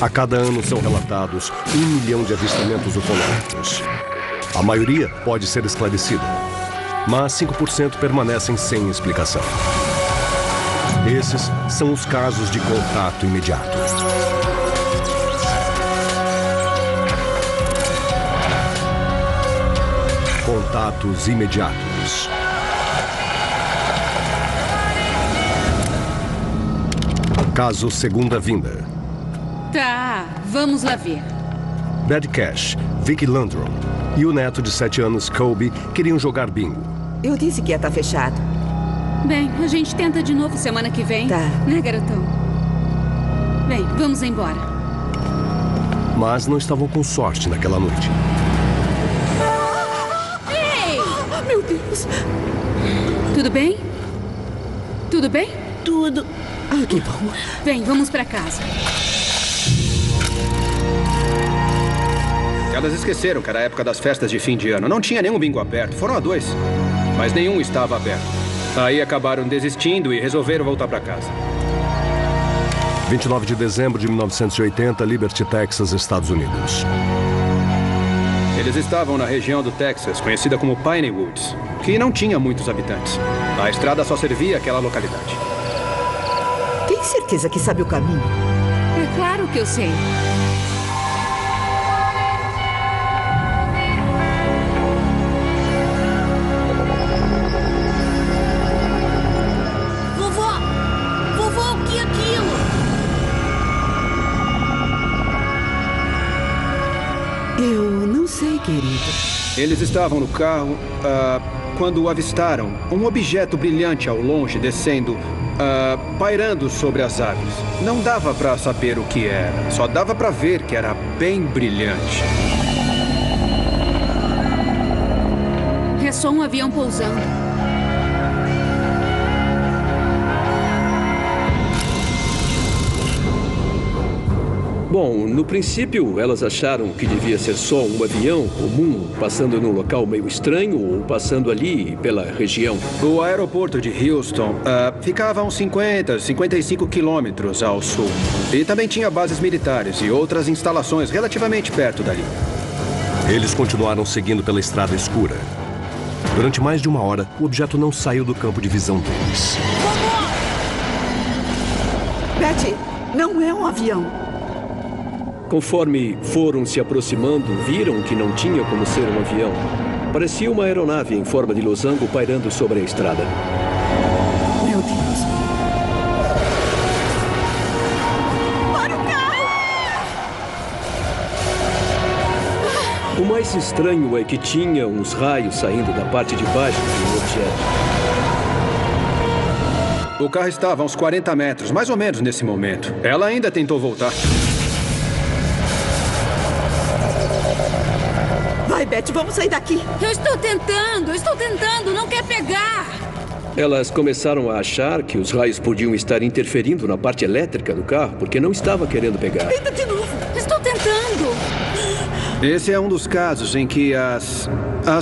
A cada ano são relatados 1 milhão de avistamentos ufológicos. A maioria pode ser esclarecida, mas 5% permanecem sem explicação. Esses são os casos de contato imediato. Contatos imediatos. Caso Segunda Vinda. Tá, vamos lá ver. Bad Cash, Vicky Landrum e o neto de 7 anos, Colby, queriam jogar bingo. Eu disse que ia estar fechado. Bem, a gente tenta de novo semana que vem. Tá. Né, garotão? Bem, vamos embora. Mas não estavam com sorte naquela noite. Ei! Meu Deus! Tudo bem? Tudo bem? Tudo. Ah, que bom. Bem, vamos pra casa. Elas esqueceram que era a época das festas de fim de ano. Não tinha nenhum bingo aberto. Foram a 2. Mas nenhum estava aberto. Aí acabaram desistindo e resolveram voltar para casa. 29 de dezembro de 1980, Liberty, Texas, Estados Unidos. Eles estavam na região do Texas, conhecida como Piney Woods, que não tinha muitos habitantes. A estrada só servia àquela localidade. Tem certeza que sabe o caminho? É claro que eu sei. Eu não sei, querido. Eles estavam no carro quando avistaram um objeto brilhante ao longe, descendo, pairando sobre as árvores. Não dava para saber o que era, só dava para ver que era bem brilhante. É só um avião pousando. Bom, no princípio, elas acharam que devia ser só um avião comum, passando num local meio estranho ou passando ali pela região. O aeroporto de Houston ficava a uns 55 quilômetros ao sul. E também tinha bases militares e outras instalações relativamente perto dali. Eles continuaram seguindo pela estrada escura. Durante mais de 1 hora, o objeto não saiu do campo de visão deles. Betty, não é um avião. Conforme foram se aproximando, viram que não tinha como ser um avião. Parecia uma aeronave em forma de losango pairando sobre a estrada. Meu Deus. Para o carro! O mais estranho é que tinha uns raios saindo da parte de baixo do objeto. O carro estava a uns 40 metros, mais ou menos nesse momento. Ela ainda tentou voltar. Vai, Betty, vamos sair daqui. Eu estou tentando, não quer pegar. Elas começaram a achar que os raios podiam estar interferindo na parte elétrica do carro, porque não estava querendo pegar. Tenta de novo. Estou tentando. Esse é um dos casos em que as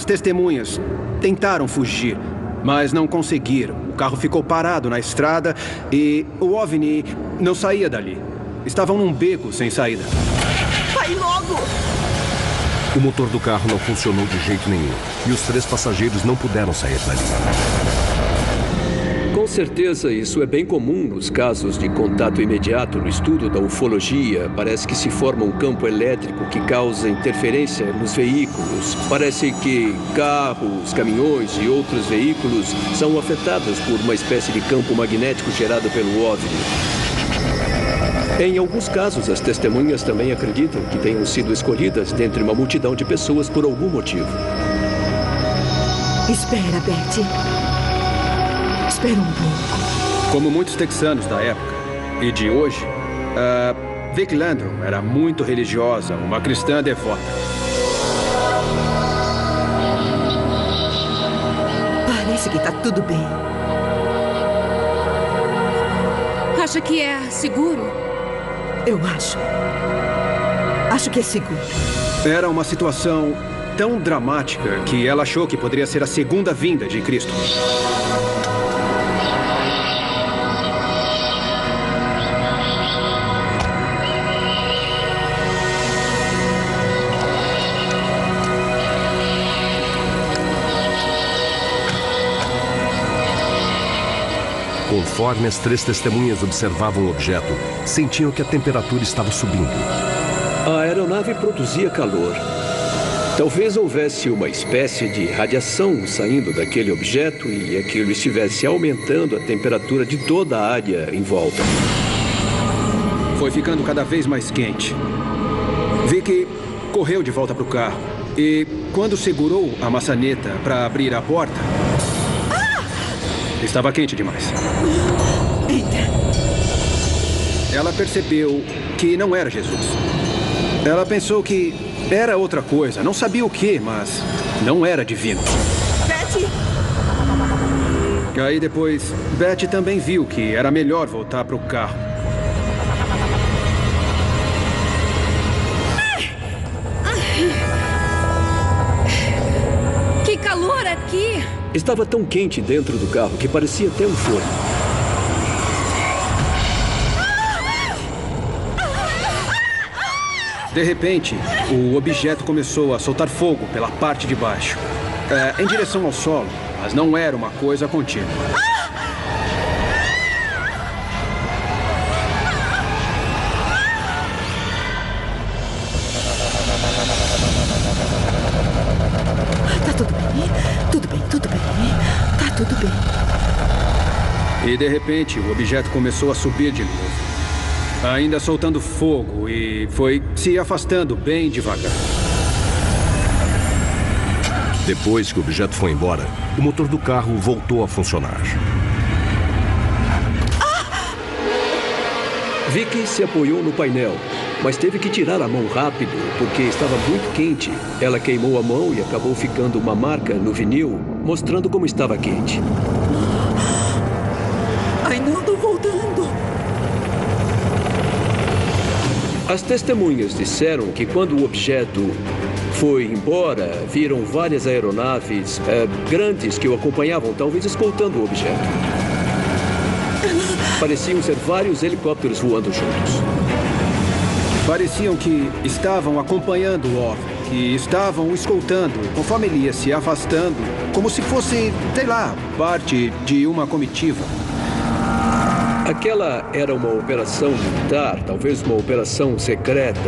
testemunhas tentaram fugir, mas não conseguiram. O carro ficou parado na estrada e o OVNI não saía dali. Estavam num beco sem saída. Vai logo! O motor do carro não funcionou de jeito nenhum e os 3 passageiros não puderam sair dali. Com certeza, isso é bem comum nos casos de contato imediato no estudo da ufologia. Parece que se forma um campo elétrico que causa interferência nos veículos. Parece que carros, caminhões e outros veículos são afetados por uma espécie de campo magnético gerado pelo OVNI. Em alguns casos, as testemunhas também acreditam que tenham sido escolhidas dentre uma multidão de pessoas por algum motivo. Espera, Betty. Espera um pouco. Como muitos texanos da época e de hoje, Vicky Landrum era muito religiosa, uma cristã devota. Parece que tá tudo bem. Acha que é seguro? Eu acho. Acho que é seguro. Era uma situação tão dramática que ela achou que poderia ser a segunda vinda de Cristo. Conforme as 3 testemunhas observavam o objeto, sentiam que a temperatura estava subindo. A aeronave produzia calor. Talvez houvesse uma espécie de radiação saindo daquele objeto e aquilo estivesse aumentando a temperatura de toda a área em volta. Foi ficando cada vez mais quente. Vicky correu de volta para o carro e, quando segurou a maçaneta para abrir a porta, estava quente demais. Ela percebeu que não era Jesus. Ela pensou que era outra coisa, não sabia o que, mas não era divino. Betty! Aí depois, Betty também viu que era melhor voltar para o carro. Que calor aqui! Estava tão quente dentro do carro que parecia até um forno. De repente, o objeto começou a soltar fogo pela parte de baixo, em direção ao solo, mas não era uma coisa contínua. Tá tudo bem. Tudo bem, tudo bem. Tá tudo bem. E de repente, o objeto começou a subir de novo, ainda soltando fogo, e foi se afastando bem devagar. Depois que o objeto foi embora, o motor do carro voltou a funcionar. Vicky se apoiou no painel, mas teve que tirar a mão rápido porque estava muito quente. Ela queimou a mão e acabou ficando uma marca no vinil, mostrando como estava quente. Ai, não, tô voltando. As testemunhas disseram que quando o objeto foi embora, viram várias aeronaves grandes que o acompanhavam, talvez escoltando o objeto. Pareciam ser vários helicópteros voando juntos. Pareciam que estavam acompanhando o OVNI, que estavam o escoltando, conforme ele ia se afastando, como se fosse, sei lá, parte de uma comitiva. Aquela era uma operação militar, talvez uma operação secreta,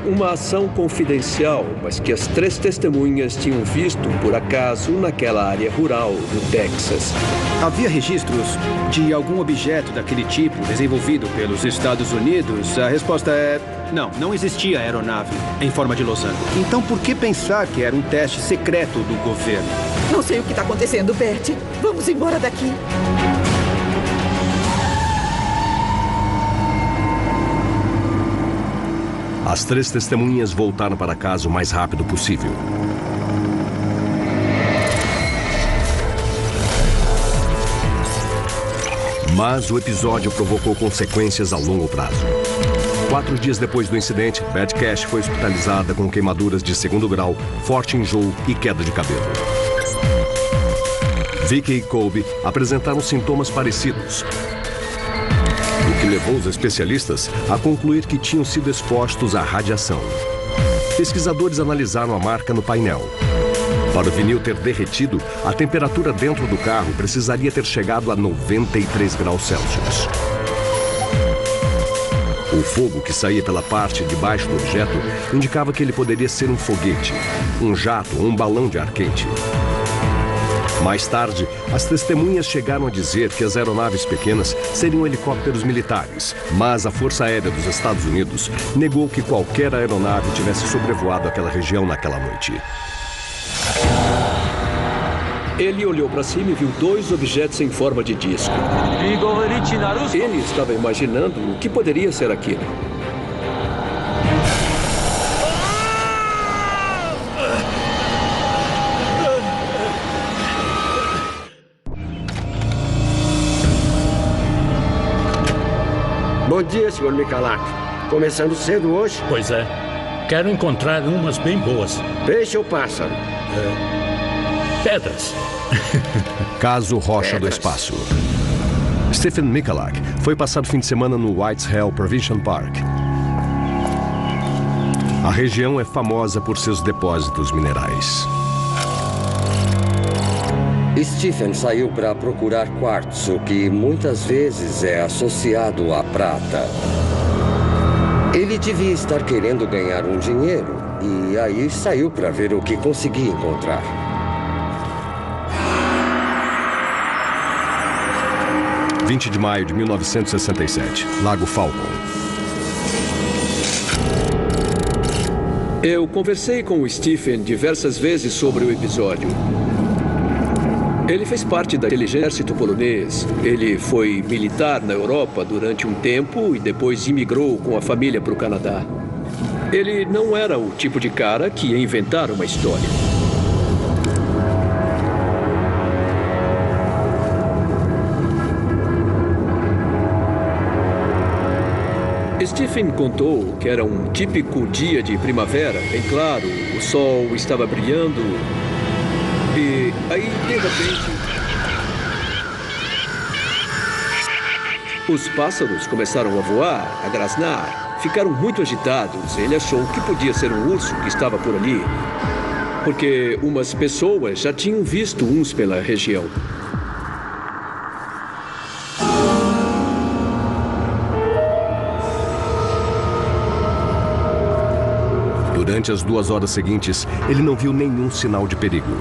uma ação confidencial, mas que as 3 testemunhas tinham visto, por acaso, naquela área rural do Texas. Havia registros de algum objeto daquele tipo desenvolvido pelos Estados Unidos? A resposta é não, não existia aeronave em forma de losango. Então por que pensar que era um teste secreto do governo? Não sei o que tá acontecendo, Betty. Vamos embora daqui. As 3 testemunhas voltaram para casa o mais rápido possível. Mas o episódio provocou consequências a longo prazo. 4 dias depois do incidente, Betty Cash foi hospitalizada com queimaduras de 2º grau, forte enjoo e queda de cabelo. Vicky e Colby apresentaram sintomas parecidos, o que levou os especialistas a concluir que tinham sido expostos à radiação. Pesquisadores analisaram a marca no painel. Para o vinil ter derretido, a temperatura dentro do carro precisaria ter chegado a 93 graus Celsius. O fogo que saía pela parte de baixo do objeto indicava que ele poderia ser um foguete, um jato ou um balão de ar quente. Mais tarde, as testemunhas chegaram a dizer que as aeronaves pequenas seriam helicópteros militares, mas a Força Aérea dos Estados Unidos negou que qualquer aeronave tivesse sobrevoado aquela região naquela noite. Ele olhou para cima e viu 2 objetos em forma de disco. Ele estava imaginando o que poderia ser aquilo. Bom dia, Sr. Michalak. Começando cedo hoje? Pois é. Quero encontrar umas bem boas. Peixe ou pássaro? Pedras. Caso Rocha do Espaço. Stephen Michalak foi passar o fim de semana no Whites Hill Provincial Park. A região é famosa por seus depósitos minerais. Stephen saiu para procurar quartzo, que muitas vezes é associado à prata. Ele devia estar querendo ganhar um dinheiro, e aí saiu para ver o que conseguia encontrar. – 20 de maio de 1967, Lago Falcon. Eu conversei com o Stephen diversas vezes sobre o episódio. Ele fez parte daquele exército polonês. Ele foi militar na Europa durante um tempo e depois imigrou com a família para o Canadá. Ele não era o tipo de cara que ia inventar uma história. Stephen contou que era um típico dia de primavera, bem claro, o sol estava brilhando. E aí, de repente, os pássaros começaram a voar, a grasnar. Ficaram muito agitados. Ele achou que podia ser um urso que estava por ali, porque umas pessoas já tinham visto uns pela região. Durante as 2 horas seguintes, ele não viu nenhum sinal de perigo.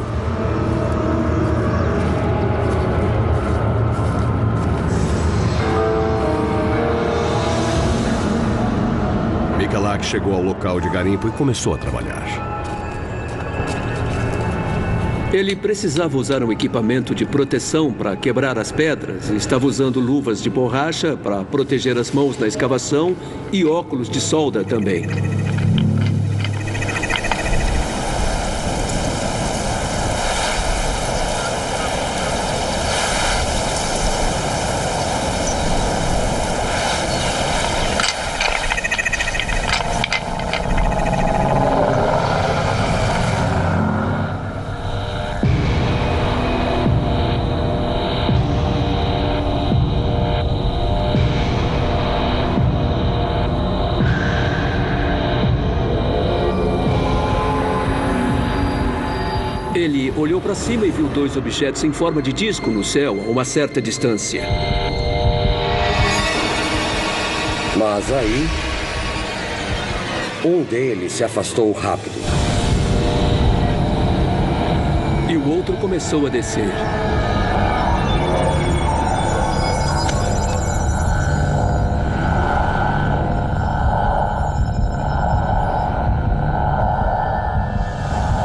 Michalak chegou ao local de garimpo e começou a trabalhar. Ele precisava usar um equipamento de proteção para quebrar as pedras e estava usando luvas de borracha para proteger as mãos na escavação e óculos de solda também. Ele olhou para cima e viu 2 objetos em forma de disco no céu a uma certa distância. Mas aí, um deles se afastou rápido. E o outro começou a descer.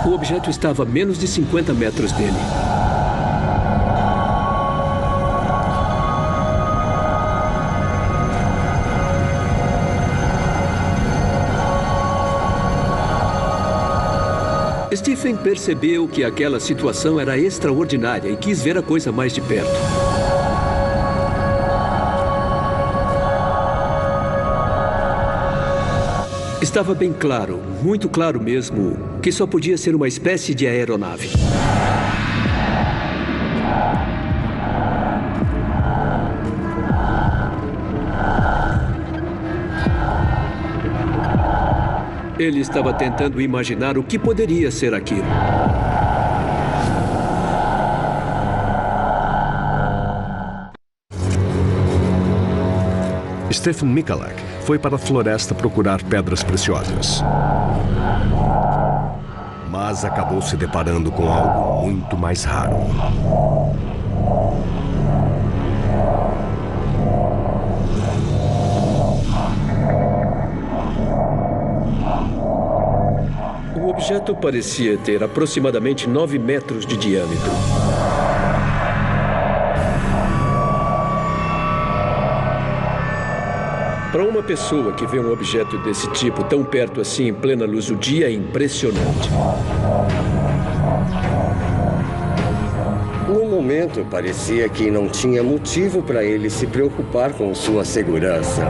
O objeto estava a menos de 50 metros dele. Stephen percebeu que aquela situação era extraordinária e quis ver a coisa mais de perto. Estava bem claro, muito claro mesmo, que só podia ser uma espécie de aeronave. Ele estava tentando imaginar o que poderia ser aquilo. Stephen Michalak foi para a floresta procurar pedras preciosas. Mas acabou se deparando com algo muito mais raro. O objeto parecia ter aproximadamente 9 metros de diâmetro. Para uma pessoa que vê um objeto desse tipo tão perto assim em plena luz do dia, é impressionante. No momento, parecia que não tinha motivo para ele se preocupar com sua segurança.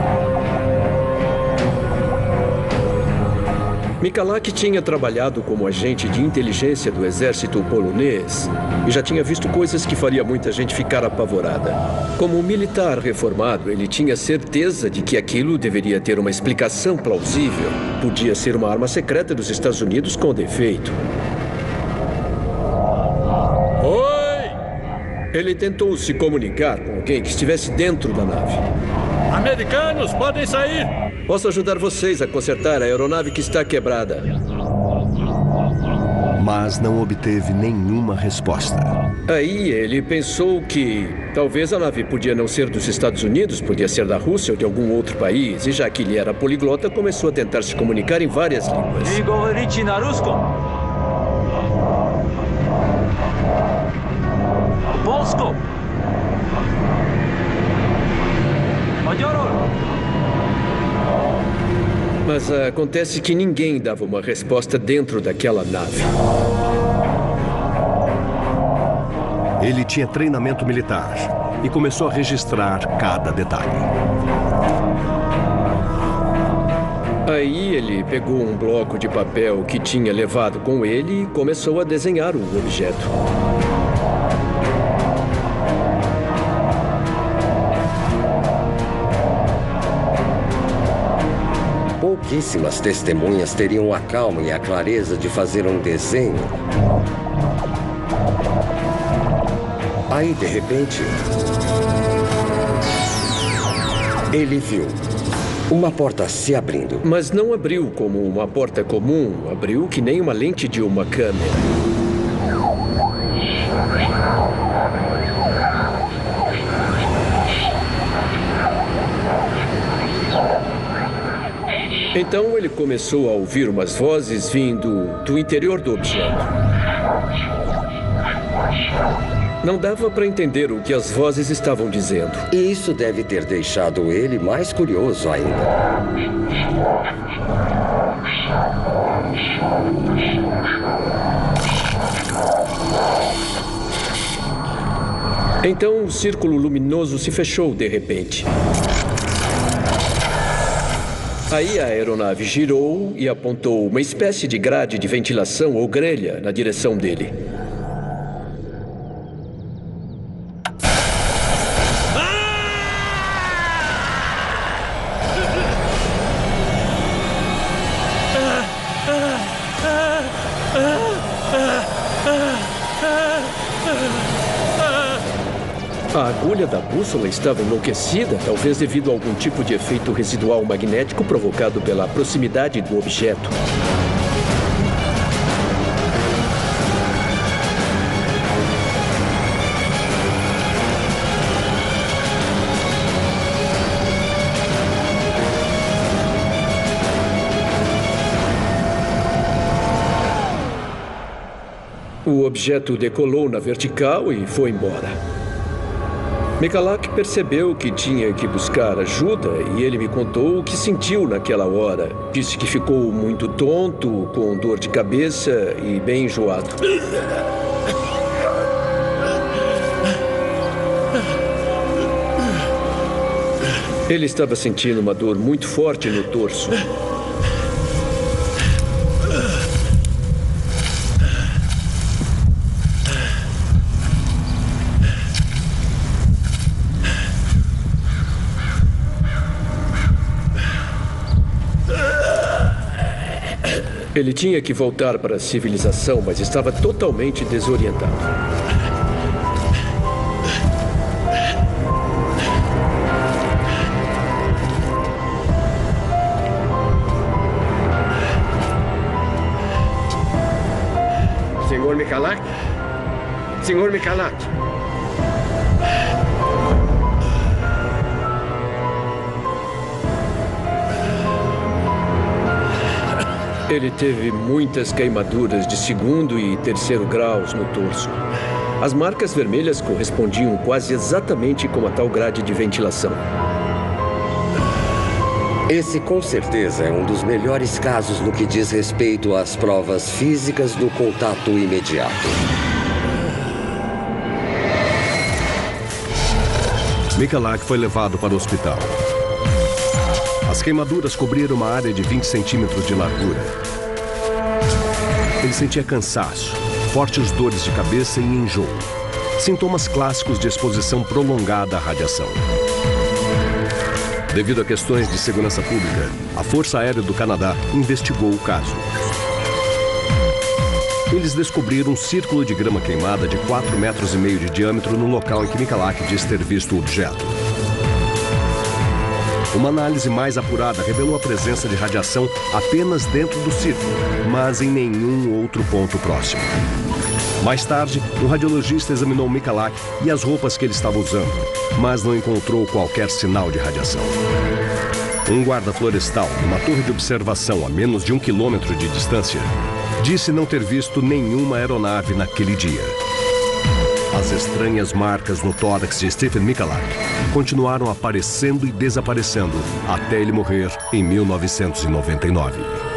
Michalak tinha trabalhado como agente de inteligência do exército polonês e já tinha visto coisas que faria muita gente ficar apavorada. Como militar reformado, ele tinha certeza de que aquilo deveria ter uma explicação plausível. Podia ser uma arma secreta dos Estados Unidos com defeito. Oi! Ele tentou se comunicar com alguém que estivesse dentro da nave. Americanos, podem sair! Posso ajudar vocês a consertar a aeronave que está quebrada. Mas não obteve nenhuma resposta. Aí ele pensou que talvez a nave podia não ser dos Estados Unidos, podia ser da Rússia ou de algum outro país. E já que ele era poliglota, começou a tentar se comunicar em várias línguas. Polsko. Mas acontece que ninguém dava uma resposta dentro daquela nave. Ele tinha treinamento militar e começou a registrar cada detalhe. Aí ele pegou um bloco de papel que tinha levado com ele e começou a desenhar o objeto. Pouquíssimas testemunhas teriam a calma e a clareza de fazer um desenho. Aí, de repente, ele viu uma porta se abrindo. Mas não abriu como uma porta comum, abriu que nem uma lente de uma câmera. Então ele começou a ouvir umas vozes vindo do interior do objeto. Não dava para entender o que as vozes estavam dizendo. E isso deve ter deixado ele mais curioso ainda. Então o círculo luminoso se fechou de repente. Aí a aeronave girou e apontou uma espécie de grade de ventilação ou grelha na direção dele. A agulha da bússola estava enlouquecida, talvez devido a algum tipo de efeito residual magnético provocado pela proximidade do objeto. O objeto decolou na vertical e foi embora. Michalak percebeu que tinha que buscar ajuda e ele me contou o que sentiu naquela hora. Disse que ficou muito tonto, com dor de cabeça e bem enjoado. Ele estava sentindo uma dor muito forte no torso. Ele tinha que voltar para a civilização, mas estava totalmente desorientado. Senhor Michalak? Senhor Michalak? Ele teve muitas queimaduras de 2º e 3º graus no torso. As marcas vermelhas correspondiam quase exatamente com a tal grade de ventilação. Esse, com certeza, é um dos melhores casos no que diz respeito às provas físicas do contato imediato. Michalak foi levado para o hospital. As queimaduras cobriram uma área de 20 centímetros de largura. Ele sentia cansaço, fortes dores de cabeça e enjoo. Sintomas clássicos de exposição prolongada à radiação. Devido a questões de segurança pública, a Força Aérea do Canadá investigou o caso. eles descobriram um círculo de grama queimada de 4,5 metros de diâmetro no local em que Michalak diz ter visto o objeto. Uma análise mais apurada revelou a presença de radiação apenas dentro do círculo, mas em nenhum outro ponto próximo. Mais tarde, um radiologista examinou Michalak e as roupas que ele estava usando, mas não encontrou qualquer sinal de radiação. Um guarda florestal, numa torre de observação a menos de 1 quilômetro de distância, disse não ter visto nenhuma aeronave naquele dia. As estranhas marcas no tórax de Stephen Michalak continuaram aparecendo e desaparecendo até ele morrer em 1999.